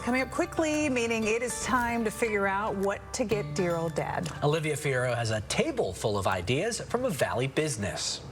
coming up quickly, meaning it is time to figure out what to get dear old dad. Olivia Fierro has a table full of ideas from a Valley business.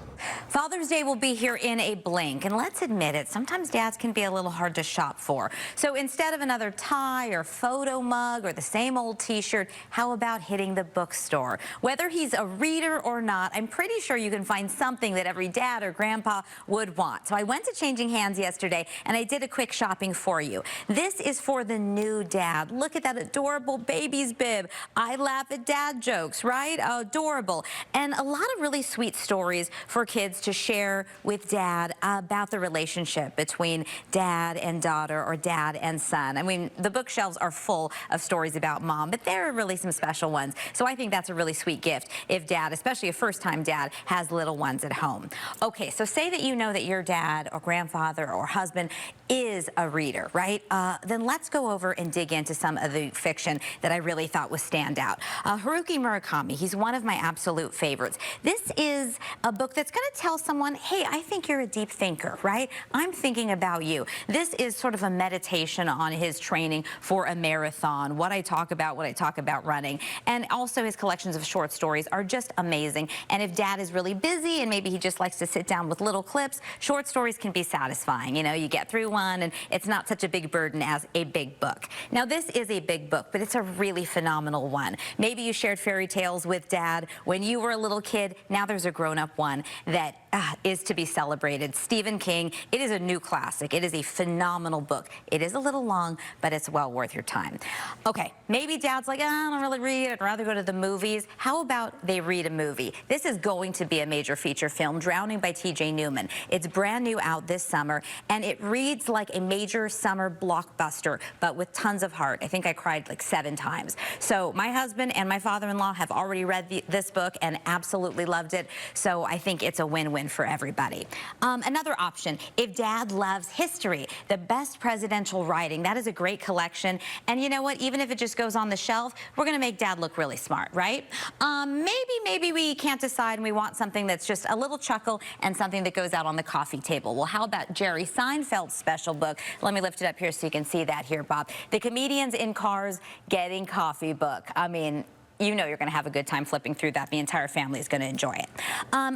Father's Day will be here in a blink, and let's admit it, sometimes dads can be a little hard to shop for. So instead of another tie or photo mug or the same old t-shirt, how about hitting the bookstore? Whether he's a reader or not, I'm pretty sure you can find something that every dad or grandpa would want. So I went to Changing Hands yesterday, and I did a quick shopping for you. This is for the new dad. Look at that adorable baby's bib. I laugh at dad jokes, right? Adorable. And a lot of really sweet stories for kids to share with dad about the relationship between dad and daughter or dad and son. I mean, the bookshelves are full of stories about mom, but there are really some special ones. So I think that's a really sweet gift if dad, especially a first-time dad, has little ones at home. Okay, so say that you know that your dad or grandfather or husband is a reader, right? Then let's go over and dig into some of the fiction that I really thought was standout. Haruki Murakami, he's one of my absolute favorites. This is a book that's going to tell someone, hey, I think you're a deep thinker, right? I'm thinking about you. This is sort of a meditation on his training for a marathon, what I talk about running. And also his collections of short stories are just amazing. And if dad is really busy and maybe he just likes to sit down with little clips, short stories can be satisfying. You know, you get through one and it's not such a big burden as a big book. Now this is a big book, but it's a really phenomenal one. Maybe you shared fairy tales with dad when you were a little kid. Now there's a grown-up one that is to be celebrated. Stephen King, it is a new classic. It is a phenomenal book. It is a little long, but it's well worth your time. Okay, maybe dad's like, I don't really read. I'd rather go to the movies. How about they read a movie? This is going to be a major feature film, Drowning by T.J. Newman. It's brand new out this summer, and it reads like a major summer blockbuster, but with tons of heart. I think I cried like 7 times. So my husband and my father-in-law have already read this book and absolutely loved it. So I think it's a win-win for everybody. Another option, if dad loves history, the best presidential writing, that is a great collection. And you know what, even if it just goes on the shelf, we're gonna make dad look really smart, right? Maybe we can't decide and we want something that's just a little chuckle and something that goes out on the coffee table. Well, how about Jerry Seinfeld's special book? Let me lift it up here so you can see that here, Bob. The Comedians in Cars Getting Coffee book. I mean, you know you're going to have a good time flipping through that. The entire family is going to enjoy it.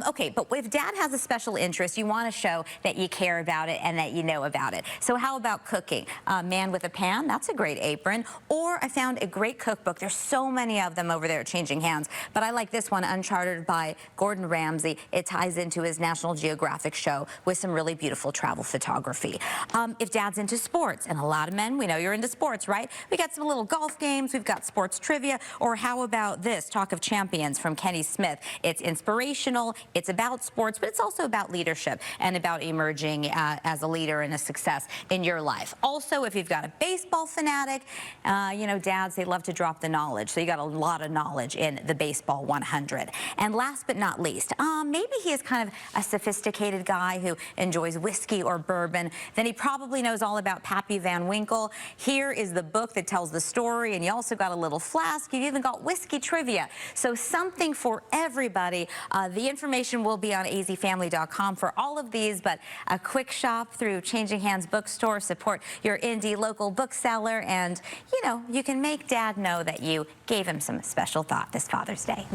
Okay, but if dad has a special interest, you want to show that you care about it and that you know about it. So how about cooking? Man with a Pan, that's a great apron. Or I found a great cookbook. There's so many of them over there at Changing Hands, but I like this one, Uncharted by Gordon Ramsay. It ties into his National Geographic show with some really beautiful travel photography. If dad's into sports, and a lot of men, we know you're into sports, right? We got some little golf games, we've got sports trivia, or how about this, Talk of Champions from Kenny Smith. It's inspirational, it's about sports, but it's also about leadership and about emerging as a leader and a success in your life. Also, if you've got a baseball fanatic, you know, dads, they love to drop the knowledge. So you got a lot of knowledge in the Baseball 100. And last but not least, maybe he is kind of a sophisticated guy who enjoys whiskey or bourbon. Then he probably knows all about Pappy Van Winkle. Here is the book that tells the story, and you also got a little flask. You've even got whiskey trivia. So something for everybody. The information will be on azfamily.com for all of these, but a quick shop through Changing Hands Bookstore. Support your indie local bookseller, and you know, you can make dad know that you gave him some special thought this Father's Day.